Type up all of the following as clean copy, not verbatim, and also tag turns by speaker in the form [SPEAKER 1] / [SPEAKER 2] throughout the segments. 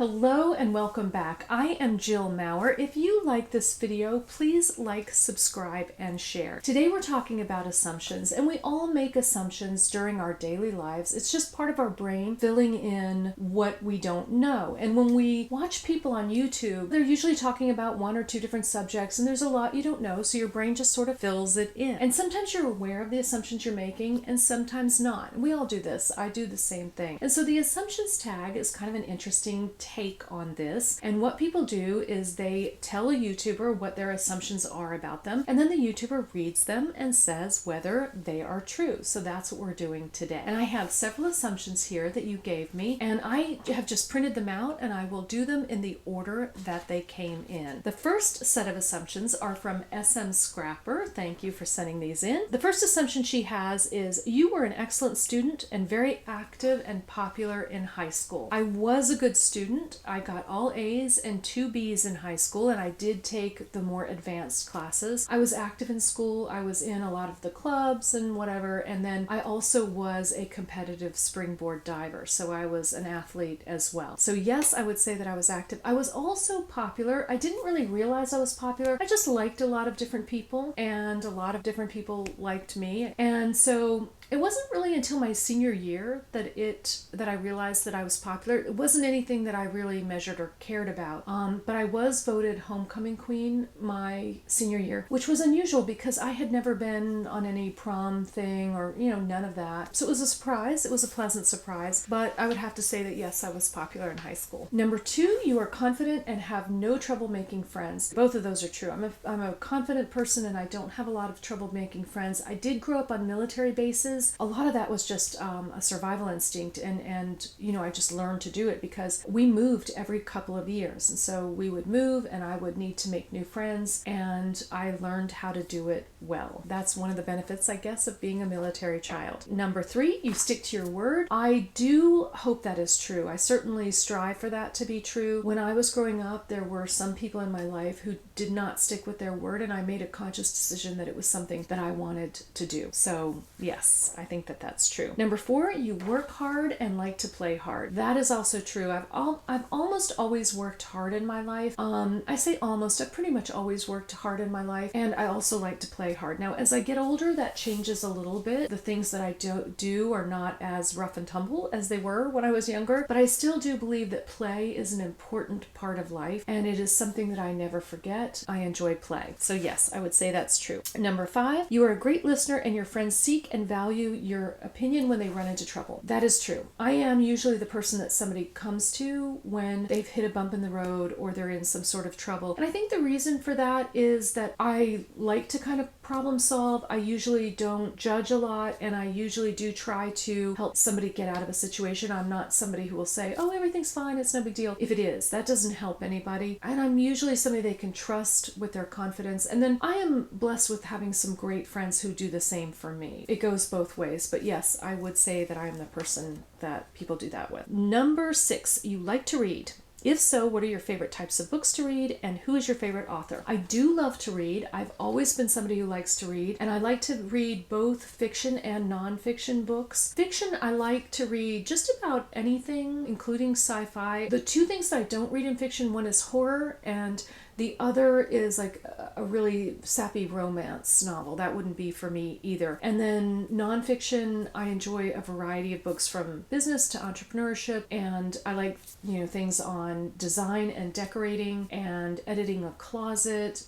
[SPEAKER 1] Hello and welcome back. I am Jill Maurer. If you like this video, please like, subscribe, and share. Today we're talking about assumptions, and we all make assumptions during our daily lives. It's just part of our brain filling in what we don't know. And when we watch people on YouTube, they're usually talking about one or two different subjects, and there's a lot you don't know, so your brain just sort of fills it in. And sometimes you're aware of the assumptions you're making, and sometimes not. And we all do this. I do the same thing. And so the assumptions tag is kind of an interesting take on this. And what people do is they tell a YouTuber what their assumptions are about them, and then the YouTuber reads them and says whether they are true. So that's what we're doing today. And I have several assumptions here that you gave me, and I have just printed them out, and I will do them in the order that they came in. The first set of assumptions are from SM Scrapper. Thank you for sending these in. The first assumption she has is, you were an excellent student and very active and popular in high school. I was a good student. I got all A's and 2 B's in high school, and I did take the more advanced classes. I was active in school. I was in a lot of the clubs and whatever, and then I also was a competitive springboard diver, so I was an athlete as well. So yes, I would say that I was active. I was also popular. I didn't really realize I was popular. I just liked a lot of different people, and a lot of different people liked me. And so it wasn't really until my senior year that I realized that I was popular. It wasn't anything that I really measured or cared about. But I was voted homecoming queen my senior year, which was unusual because I had never been on any prom thing or, none of that. So it was a surprise. It was a pleasant surprise. But I would have to say that yes, I was popular in high school. Number 2, you are confident and have no trouble making friends. Both of those are true. I'm a confident person and I don't have a lot of trouble making friends. I did grow up on military bases. A lot of that was just a survival instinct, and I just learned to do it because we moved every couple of years, and so we would move and I would need to make new friends, and I learned how to do it well. That's one of the benefits, I guess, of being a military child. Number 3, you stick to your word. I do hope that is true. I certainly strive for that to be true. When I was growing up, there were some people in my life who did not stick with their word, and I made a conscious decision that it was something that I wanted to do. So yes, I think that that's true. Number 4, you work hard and like to play hard. That is also true. I've almost always worked hard in my life. I say almost, I've pretty much always worked hard in my life, and I also like to play hard. Now, as I get older, that changes a little bit. The things that I do are not as rough and tumble as they were when I was younger, but I still do believe that play is an important part of life, and it is something that I never forget. I enjoy play. So yes, I would say that's true. Number 5, you are a great listener and your friends seek and value your opinion when they run into trouble. That is true. I am usually the person that somebody comes to when they've hit a bump in the road or they're in some sort of trouble. And I think the reason for that is that I like to kind of problem solve. I usually don't judge a lot, and I usually do try to help somebody get out of a situation. I'm not somebody who will say, oh, everything's fine, it's no big deal. If it is, that doesn't help anybody. And I'm usually somebody they can trust with their confidence. And then I am blessed with having some great friends who do the same for me. It goes both ways. But yes, I would say that I am the person that people do that with. Number 6, you like to read. If so, what are your favorite types of books to read, and who is your favorite author? I do love to read. I've always been somebody who likes to read, and I like to read both fiction and nonfiction books. Fiction, I like to read just about anything, including sci-fi. The 2 things that I don't read in fiction, one is horror, and the other is like a really sappy romance novel. That wouldn't be for me either. And then nonfiction, I enjoy a variety of books from business to entrepreneurship, and I like, things on design and decorating and editing a closet,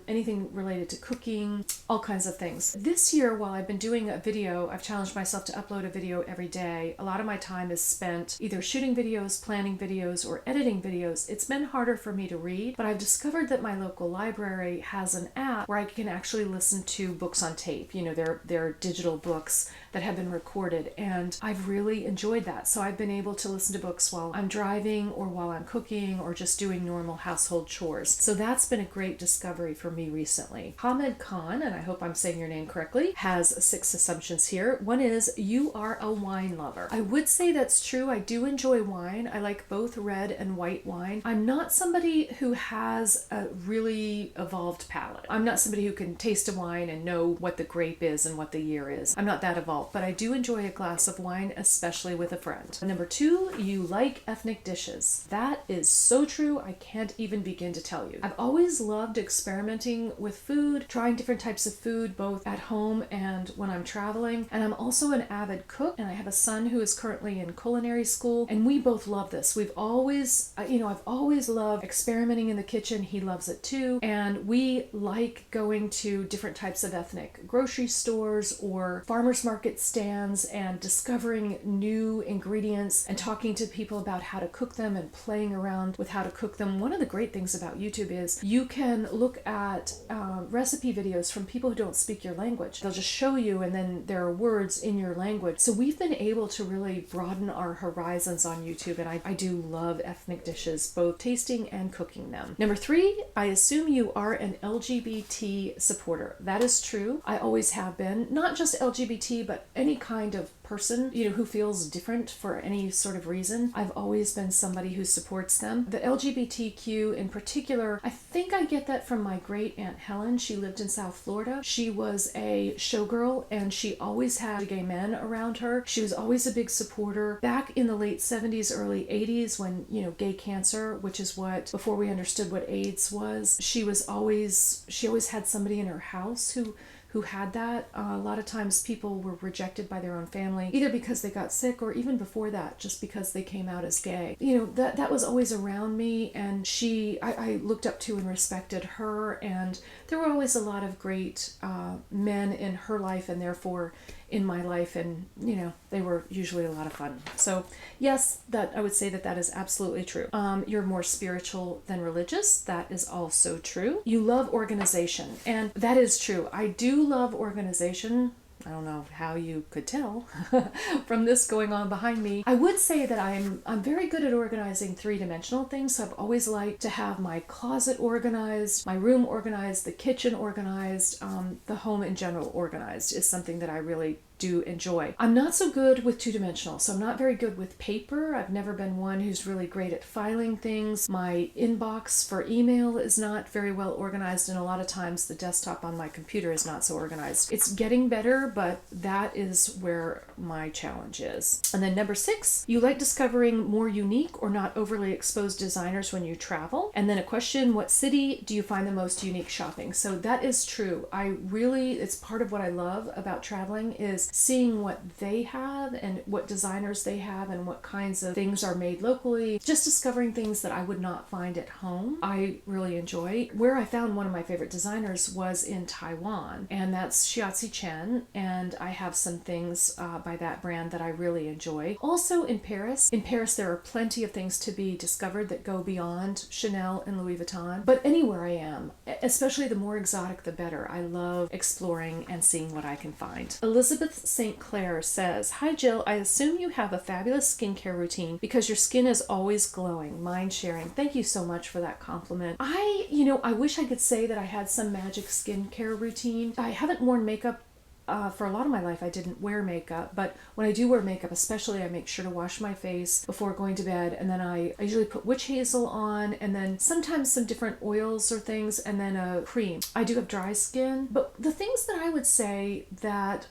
[SPEAKER 1] anything related to cooking, all kinds of things. This year, while I've been doing a video, I've challenged myself to upload a video every day. A lot of my time is spent either shooting videos, planning videos, or editing videos. It's been harder for me to read, but I've discovered that my local library has an app where I can actually listen to books on tape. They're digital books that have been recorded, and I've really enjoyed that. So I've been able to listen to books while I'm driving or while I'm cooking or just doing normal household chores. So that's been a great discovery for me recently. Hamed Khan, and I hope I'm saying your name correctly, has 6 assumptions here. One is, you are a wine lover. I would say that's true. I do enjoy wine. I like both red and white wine. I'm not somebody who has a really evolved palate. I'm not somebody who can taste a wine and know what the grape is and what the year is. I'm not that evolved. all, but I do enjoy a glass of wine, especially with a friend. Number 2, you like ethnic dishes. That is so true. I can't even begin to tell you. I've always loved experimenting with food, trying different types of food, both at home and when I'm traveling. And I'm also an avid cook, and I have a son who is currently in culinary school, and we both love this. We've always, I've always loved experimenting in the kitchen. He loves it too. And we like going to different types of ethnic grocery stores or farmers market stands and discovering new ingredients and talking to people about how to cook them and playing around with how to cook them. One of the great things about YouTube is you can look at recipe videos from people who don't speak your language. They'll just show you, and then there are words in your language. So we've been able to really broaden our horizons on YouTube, and I do love ethnic dishes, both tasting and cooking them. Number 3, I assume you are an LGBT supporter. That is true. I always have been. Not just LGBT, but any kind of person, who feels different for any sort of reason. I've always been somebody who supports them. The LGBTQ in particular, I think I get that from my great Aunt Helen. She lived in South Florida. She was a showgirl, and she always had gay men around her. She was always a big supporter. Back in the late 70s, early 80s, when, gay cancer, which is before we understood what AIDS was, she always had somebody in her house who had that. A lot of times people were rejected by their own family, either because they got sick or even before that, just because they came out as gay. That was always around me, and I looked up to and respected her, and there were always a lot of great men in her life, and therefore in my life, and they were usually a lot of fun. So yes, that I would say that is absolutely true. You're more spiritual than religious. That is also true. You love organization, and that is true. I do love organization. I don't know how you could tell from this going on behind me. I would say that I'm very good at organizing three-dimensional things. So I've always liked to have my closet organized, my room organized, the kitchen organized, the home in general organized is something that I really do enjoy. I'm not so good with two-dimensional, so I'm not very good with paper. I've never been one who's really great at filing things. My inbox for email is not very well organized, and a lot of times the desktop on my computer is not so organized. It's getting better, but that is where my challenge is. And then number 6, you like discovering more unique or not overly exposed designers when you travel. And then a question, what city do you find the most unique shopping? So that is true. It's part of what I love about traveling is seeing what they have and what designers they have and what kinds of things are made locally. Just discovering things that I would not find at home, I really enjoy. Where I found one of my favorite designers was in Taiwan, and that's Xiaozi Chen, and I have some things by that brand that I really enjoy. Also in Paris. In Paris there are plenty of things to be discovered that go beyond Chanel and Louis Vuitton, but anywhere I am, especially the more exotic the better. I love exploring and seeing what I can find. Elizabeth St. Clair says, "Hi Jill, I assume you have a fabulous skincare routine because your skin is always glowing. Mind sharing." Thank you so much for that compliment. I wish I could say that I had some magic skincare routine. I haven't worn makeup for a lot of my life. I didn't wear makeup, but when I do wear makeup, especially, I make sure to wash my face before going to bed, and then I usually put witch hazel on, and then sometimes some different oils or things, and then a cream. I do have dry skin, but the things that I would say that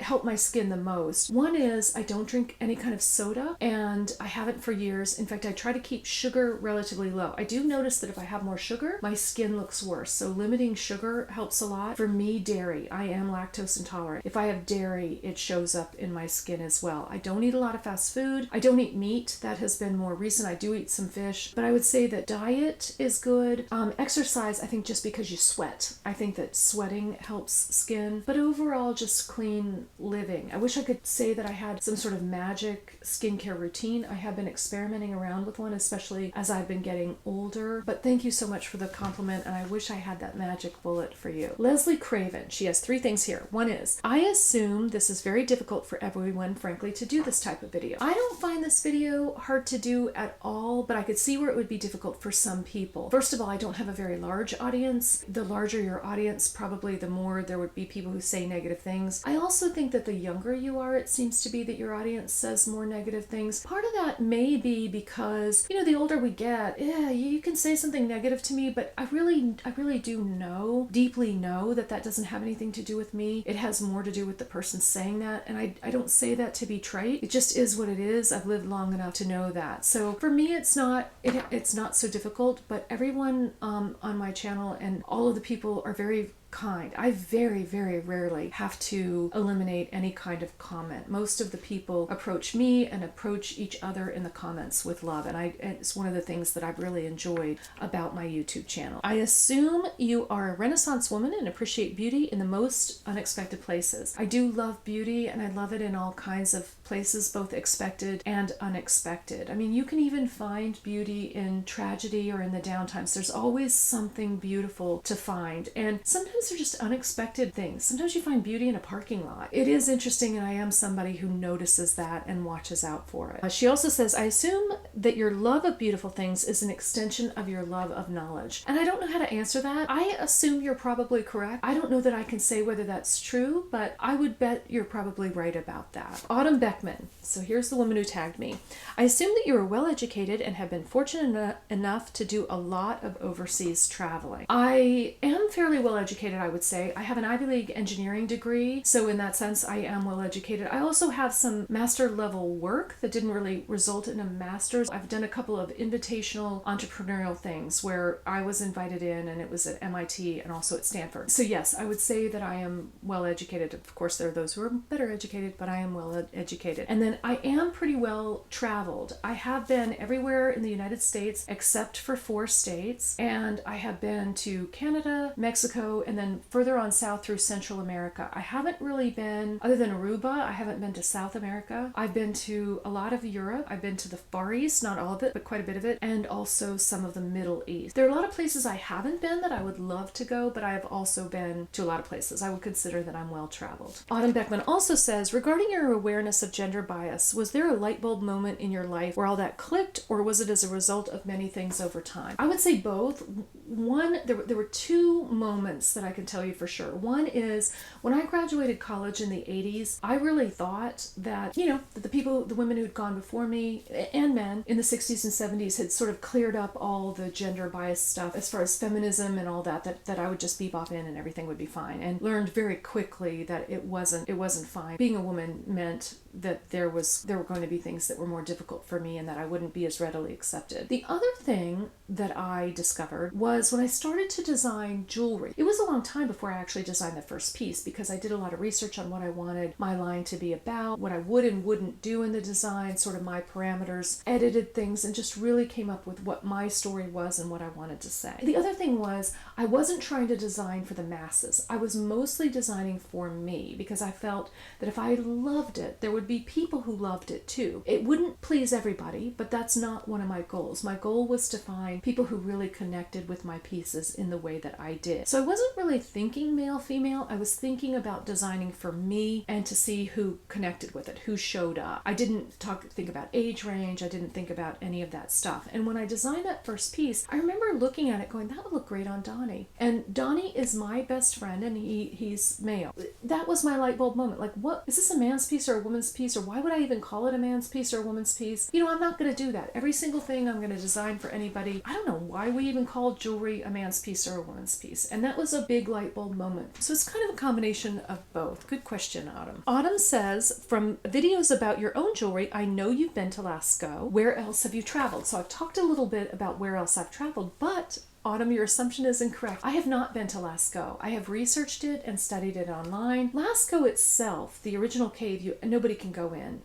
[SPEAKER 1] help my skin the most, one is I don't drink any kind of soda, and I haven't for years. In fact, I try to keep sugar relatively low. I do notice that if I have more sugar, my skin looks worse, so limiting sugar helps a lot. For me, dairy. I am lactose intolerant. If I have dairy, it shows up in my skin as well. I don't eat a lot of fast food. I don't eat meat. That has been more recent. I do eat some fish, but I would say that diet is good. Exercise, I think just because you sweat. I think that sweating helps skin, but overall just clean living. I wish I could say that I had some sort of magic skincare routine. I have been experimenting around with one, especially as I've been getting older, but thank you so much for the compliment, and I wish I had that magic bullet for you. Leslie Craven, she has 3 things here. One is, I assume this is very difficult for everyone, frankly, to do this type of video. I don't find this video hard to do at all, but I could see where it would be difficult for some people. First of all, I don't have a very large audience. The larger your audience, probably the more there would be people who say negative things. I also think that the younger you are, it seems to be that your audience says more negative things. Part of that may be because, the older we get, you can say something negative to me, but I really do deeply know that that doesn't have anything to do with me. It has more to do with the person saying that. And I don't say that to be trite. It just is what it is. I've lived long enough to know that. So for me, it's not so difficult, but everyone on my channel and all of the people are very kind. I very, very rarely have to eliminate any kind of comment. Most of the people approach me and approach each other in the comments with love, and it's one of the things that I've really enjoyed about my YouTube channel. I assume you are a Renaissance woman and appreciate beauty in the most unexpected places. I do love beauty, and I love it in all kinds of places, both expected and unexpected. I mean, you can even find beauty in tragedy or in the downtimes. There's always something beautiful to find, and sometimes they're just unexpected things. Sometimes you find beauty in a parking lot. It is interesting, and I am somebody who notices that and watches out for it. She also says, I assume that your love of beautiful things is an extension of your love of knowledge. And I don't know how to answer that. I assume you're probably correct. I don't know that I can say whether that's true, but I would bet you're probably right about that. Autumn Beckman. So here's the woman who tagged me. I assume that you are well educated and have been fortunate enough to do a lot of overseas traveling. I am fairly well educated, I would say. I have an Ivy League engineering degree, so in that sense I am well educated. I also have some master level work that didn't really result in a master's. I've done a couple of invitational entrepreneurial things where I was invited in, and it was at MIT and also at Stanford. So yes, I would say that I am well educated. Of course, there are those who are better educated, but I am well educated. And then I am pretty well traveled. I have been everywhere in the United States except for 4 states, and I have been to Canada, Mexico, and then further on south through Central America. I haven't really been, other than Aruba, I haven't been to South America. I've been to a lot of Europe. I've been to the Far East, not all of it, but quite a bit of it, and also some of the Middle East. There are a lot of places I haven't been that I would love to go, but I have also been to a lot of places. I would consider that I'm well traveled. Autumn Beckman also says, regarding your awareness of gender bias, was there a light bulb moment in your life where all that clicked, or was it as a result of many things over time? I would say both. One, there were 2 moments that I can tell you for sure. One is when I graduated college in the 80s, I really thought that, that the women who'd gone before me and men in the 60s and 70s had sort of cleared up all the gender bias stuff as far as feminism and all that I would just bebop in and everything would be fine, and learned very quickly that it wasn't fine. Being a woman meant that there were going to be things that were more difficult for me and that I wouldn't be as readily accepted. The other thing that I discovered was when I started to design jewelry. It was a long time before I actually designed the first piece, because I did a lot of research on what I wanted my line to be about, what I would and wouldn't do in the design, sort of my parameters, edited things, and just really came up with what my story was and what I wanted to say. The other thing was I wasn't trying to design for the masses. I was mostly designing for me, because I felt that if I loved it, there would be people who loved it too. It wouldn't please everybody, but that's not one of my goals. My goal was to find people who really connected with my pieces in the way that I did. So I wasn't really thinking male, female. I was thinking about designing for me and to see who connected with it, who showed up. I didn't think about age range. I didn't think about any of that stuff. And when I designed that first piece, I remember looking at it going, that would look great on Donnie. And Donnie is my best friend, and he's male. That was my light bulb moment. Like, what, is this a man's piece or a woman's piece? Or why would I even call it a man's piece or a woman's piece? I'm not going to do that. Every single thing I'm going to design for anybody, I don't know why we even call jewelry a man's piece or a woman's piece. And that was a big light bulb moment. So it's kind of a combination of both. Good question, Autumn. Autumn says, from videos about your own jewelry, I know you've been to Lasko. Where else have you traveled? So I've talked a little bit about where else I've traveled, but Autumn, your assumption is incorrect. I have not been to Lasko. I have researched it and studied it online. Lasko itself, the original cave, nobody can go in,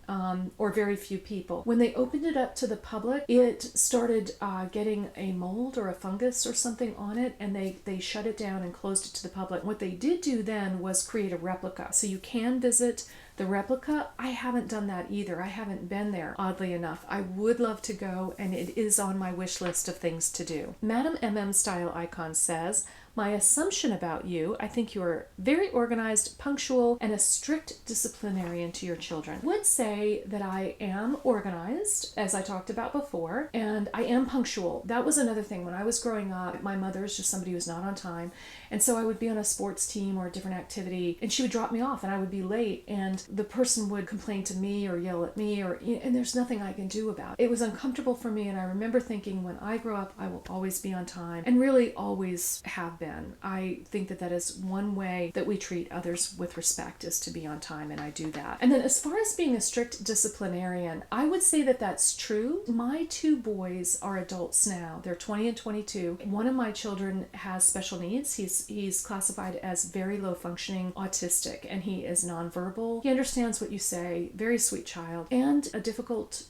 [SPEAKER 1] or very few people. When they opened it up to the public, it started getting a mold or a fungus or something on it, and they shut it down and closed it to the public. What they did do then was create a replica. So you can visit the replica. I haven't done that either. I haven't been there, oddly enough. I would love to go, and it is on my wish list of things to do. Madam MM Style Icon says, my assumption about you, I think you are very organized, punctual, and a strict disciplinarian to your children. I would say that I am organized, as I talked about before, and I am punctual. That was another thing. When I was growing up, my mother is just somebody who's not on time, and so I would be on a sports team or a different activity, and she would drop me off, and I would be late, and the person would complain to me or yell at me, and there's nothing I can do about it. It was uncomfortable for me, and I remember thinking, when I grow up, I will always be on time, and really always have been. been. I think that that is one way that we treat others with respect, is to be on time, and I do that. And then as far as being a strict disciplinarian, I would say that that's true. My two boys are adults now. They're 20 and 22. One of my children has special needs. He's classified as very low functioning autistic, and he is nonverbal. He understands what you say, very sweet child, and a difficult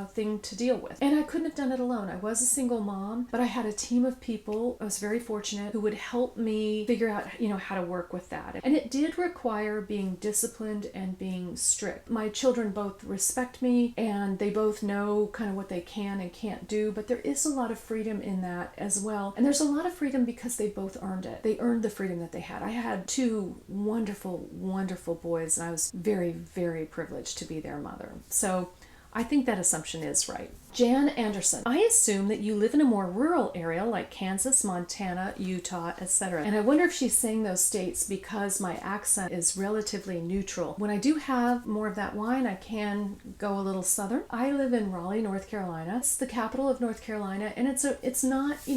[SPEAKER 1] thing to deal with. And I couldn't have done it alone. I was a single mom, but I had a team of people, I was very fortunate, who would help me figure out, how to work with that. And it did require being disciplined and being strict. My children both respect me, and they both know kind of what they can and can't do, but there is a lot of freedom in that as well. And there's a lot of freedom because they both earned it. They earned the freedom that they had. I had two wonderful, wonderful boys, and I was very, very privileged to be their mother. So I think that assumption is right. Jan Anderson, I assume that you live in a more rural area like Kansas, Montana, Utah, etc. And I wonder if she's saying those states because my accent is relatively neutral. When I do have more of that wine, I can go a little southern. I live in Raleigh, North Carolina. It's the capital of North Carolina, and it's not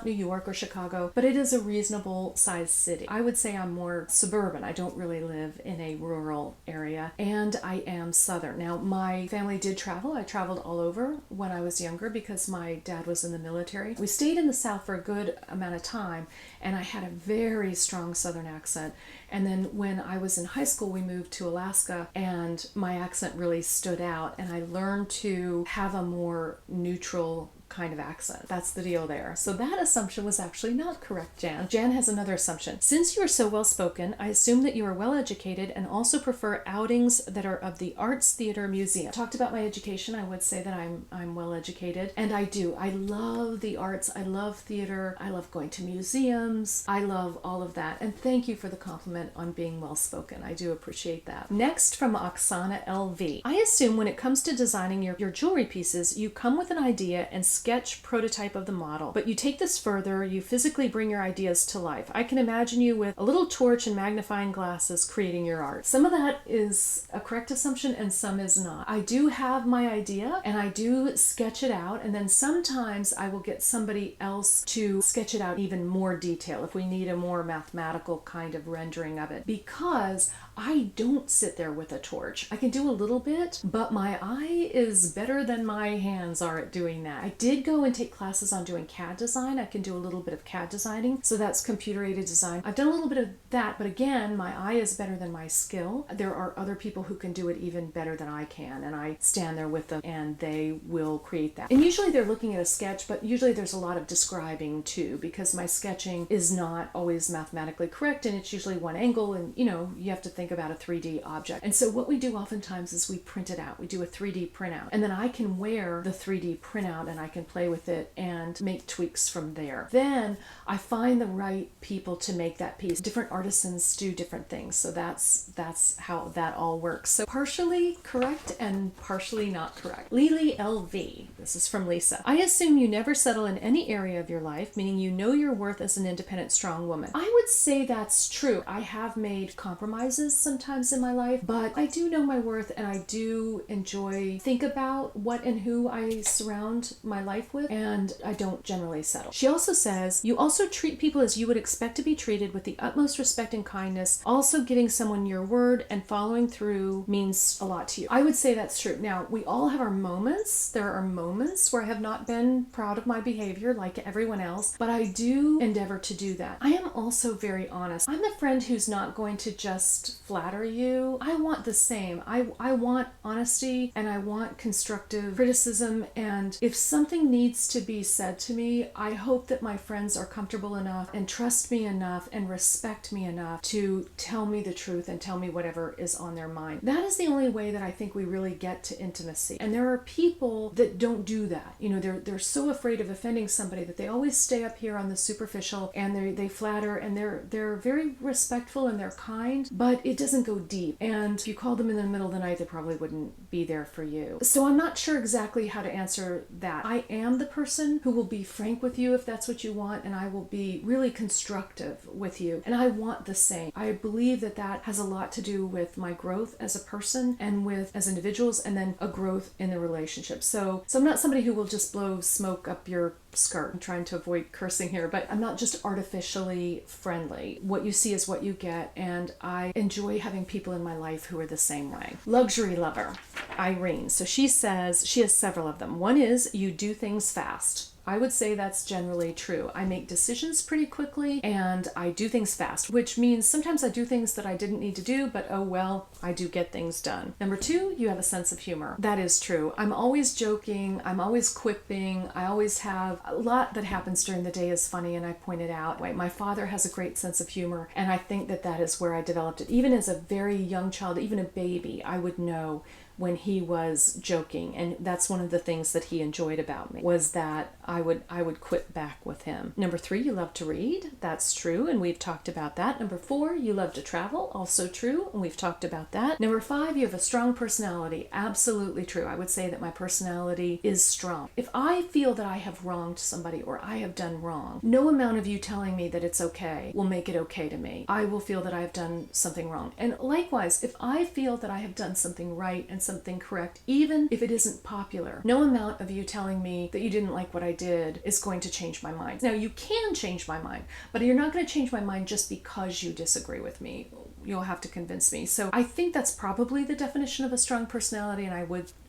[SPEAKER 1] New York or Chicago, but it is a reasonable sized city. I would say I'm more suburban. I don't really live in a rural area, and I am southern. Now, my family did travel. I traveled all over when I was younger because my dad was in the military. We stayed in the South for a good amount of time, and I had a very strong Southern accent. And then when I was in high school, we moved to Alaska, and my accent really stood out, and I learned to have a more neutral kind of accent. That's the deal there. So that assumption was actually not correct, Jan. Jan has another assumption. Since you are so well spoken, I assume that you are well educated and also prefer outings that are of the arts, theater, museum. Talked about my education. I would say that I'm well educated, and I do. I love the arts. I love theater. I love going to museums. I love all of that. And thank you for the compliment on being well spoken. I do appreciate that. Next, from Oksana LV. I assume when it comes to designing your jewelry pieces, you come with an idea and sketch prototype of the model, but you take this further, you physically bring your ideas to life. I can imagine you with a little torch and magnifying glasses creating your art. Some of that is a correct assumption and some is not. I do have my idea and I do sketch it out, and then sometimes I will get somebody else to sketch it out even more detail if we need a more mathematical kind of rendering of it, because I don't sit there with a torch. I can do a little bit, but my eye is better than my hands are at doing that. I did go and take classes on doing CAD design. I can do a little bit of CAD designing, so that's computer-aided design. I've done a little bit of that, but again, my eye is better than my skill. There are other people who can do it even better than I can, and I stand there with them and they will create that. And usually they're looking at a sketch, but usually there's a lot of describing too, because my sketching is not always mathematically correct, and it's usually one angle, and you have to think about a 3D object. And so what we do oftentimes is we print it out. We do a 3D printout, and then I can wear the 3D printout and I can play with it and make tweaks from there. Then I find the right people to make that piece. Different artisans do different things, so that's how that all works. So partially correct and partially not correct. Lily LV, this is from Lisa. I assume you never settle in any area of your life, meaning you know your worth as an independent, strong woman. I would say that's true. I have made compromises sometimes in my life, but I do know my worth, and I do think about what and who I surround my life with, and I don't generally settle. She also says, you also treat people as you would expect to be treated, with the utmost respect and kindness. Also giving someone your word and following through means a lot to you. I would say that's true. Now, we all have our moments. There are moments where I have not been proud of my behavior like everyone else, but I do endeavor to do that. I am also very honest. I'm the friend who's not going to just flatter you. I want the same. I want honesty, and I want constructive criticism, and if something needs to be said to me, I hope that my friends are comfortable enough and trust me enough and respect me enough to tell me the truth and tell me whatever is on their mind. That is the only way that I think we really get to intimacy. And there are people that don't do that. They're so afraid of offending somebody that they always stay up here on the superficial, and they flatter, and they're very respectful and they're kind, but it doesn't go deep. And if you called them in the middle of the night, they probably wouldn't be there for you. So I'm not sure exactly how to answer that. I am the person who will be frank with you if that's what you want, and I will be really constructive with you, and I want the same. I believe that has a lot to do with my growth as a person and as individuals, and then a growth in the relationship. So I'm not somebody who will just blow smoke up your skirt. I'm trying to avoid cursing here, but I'm not just artificially friendly. What you see is what you get, and I enjoy having people in my life who are the same way. Luxury lover, Irene. So she says, she has several of them. One is, you do things fast. I would say that's generally true. I make decisions pretty quickly and I do things fast, which means sometimes I do things that I didn't need to do, but oh well, I do get things done. Number two, you have a sense of humor. That is true. I'm always joking. I'm always quipping. I always have a lot that happens during the day is funny, and I pointed out, my father has a great sense of humor, and I think that that is where I developed it. Even as a very young child, even a baby, I would know when he was joking, and that's one of the things that he enjoyed about me, was that I would quip back with him. Number three, you love to read. That's true, and we've talked about that. Number four, you love to travel. Also true, and we've talked about that. Number five, you have a strong personality. Absolutely true. I would say that my personality is strong. If I feel that I have wronged somebody or I have done wrong, no amount of you telling me that it's okay will make it okay to me. I will feel that I have done something wrong. And likewise, if I feel that I have done something right and something correct, even if it isn't popular, no amount of you telling me that you didn't like what I did is going to change my mind. Now, you can change my mind, but you're not going to change my mind just because you disagree with me. You'll have to convince me. So I think that's probably the definition of a strong personality, and I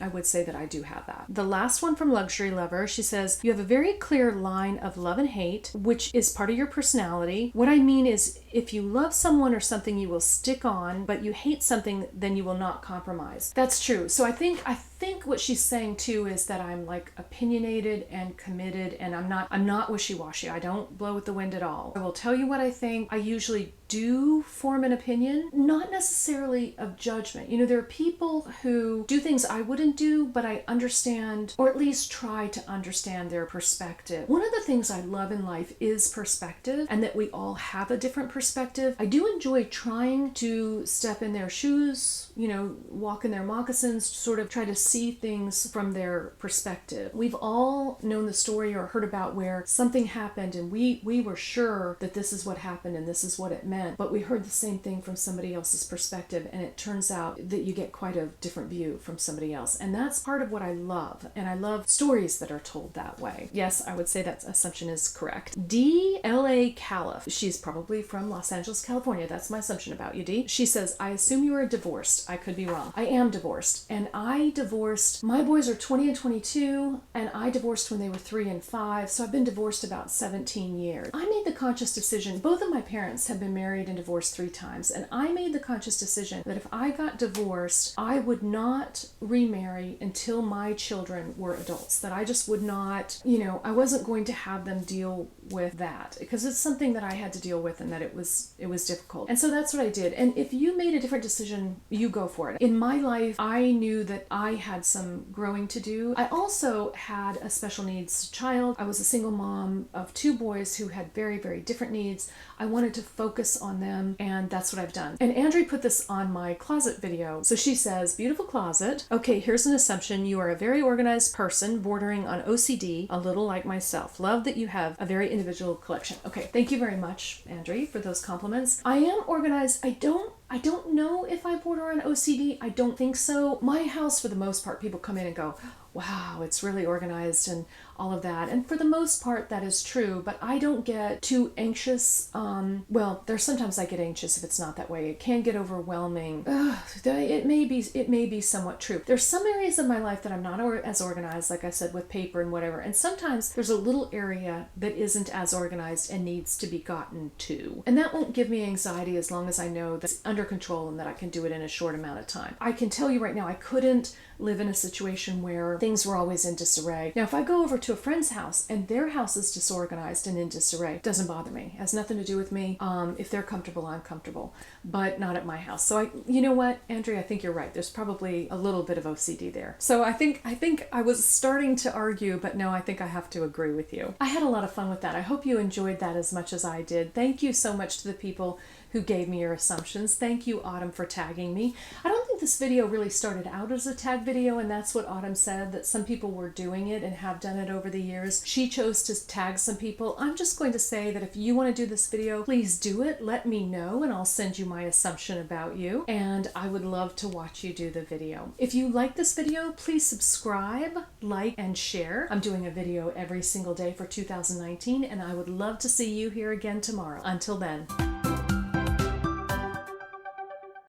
[SPEAKER 1] would say that I do have that. The last one from Luxury Lover, she says, you have a very clear line of love and hate, which is part of your personality. What I mean is, if you love someone or something, you will stick on, but you hate something, then you will not compromise. That's true. So I think what she's saying too is that I'm like opinionated and committed, and I'm not wishy-washy. I don't blow with the wind at all. I will tell you what I think. I usually do form an opinion, not necessarily of judgment. There are people who do things I wouldn't do, but I understand, or at least try to understand their perspective. One of the things I love in life is perspective, and that we all have a different perspective. I do enjoy trying to step in their shoes, walk in their moccasins, sort of try to see things from their perspective. We've all known the story or heard about where something happened and we were sure that this is what happened and this is what it meant, but we heard the same thing from somebody else's perspective, and it turns out that you get quite a different view from somebody else. And that's part of what I love, and I love stories that are told that way. Yes, I would say that assumption is correct. D.L.A. Califf, she's probably from Los Angeles, California. That's my assumption about you, D. She says, I assume you are divorced. I could be wrong. I am divorced, and I divorced, my boys are 20 and 22, and I divorced when they were 3 and 5, so I've been divorced about 17 years. I made the conscious decision, both of my parents have been married and divorced 3 times, and I made the conscious decision that if I got divorced, I would not remarry until my children were adults, that I just would not, I wasn't going to have them deal with that, because it's something that I had to deal with and that it was difficult. And so that's what I did. And if you made a different decision, you go for it. In my life, I knew that I had some growing to do. I also had a special needs child. I was a single mom of 2 boys who had very, very different needs. I wanted to focus on them, and that's what I've done. And Andrea put this on my closet video. So she says, beautiful closet. Okay, here's an assumption. You are a very organized person, bordering on OCD, a little like myself. Love that you have a very individual collection. Okay, thank you very much, Andrea, for those compliments. I am organized. I don't know if I border on OCD. I don't think so. My house, for the most part, people come in and go, wow, it's really organized and all of that. And for the most part, that is true, but I don't get too anxious. Well, there's sometimes I get anxious if it's not that way. It can get overwhelming. It may be somewhat true. There's some areas of my life that I'm not as organized, like I said, with paper and whatever. And sometimes there's a little area that isn't as organized and needs to be gotten to. And that won't give me anxiety as long as I know that it's under control and that I can do it in a short amount of time. I can tell you right now, I couldn't live in a situation where things were always in disarray. Now, if I go over to a friend's house and their house is disorganized and in disarray, it doesn't bother me. It has nothing to do with me. If they're comfortable, I'm comfortable, but not at my house. So you know what, Andrea, I think you're right. There's probably a little bit of OCD there. So I think I was starting to argue, but no, I think I have to agree with you. I had a lot of fun with that. I hope you enjoyed that as much as I did. Thank you so much to the people who gave me your assumptions. Thank you, Autumn, for tagging me. I don't think this video really started out as a tag video, and that's what Autumn said, that some people were doing it and have done it over the years. She chose to tag some people. I'm just going to say that if you want to do this video, please do it. Let me know and I'll send you my assumption about you, and I would love to watch you do the video. If you like this video, please subscribe, like, and share. I'm doing a video every single day for 2019, and I would love to see you here again tomorrow. Until then.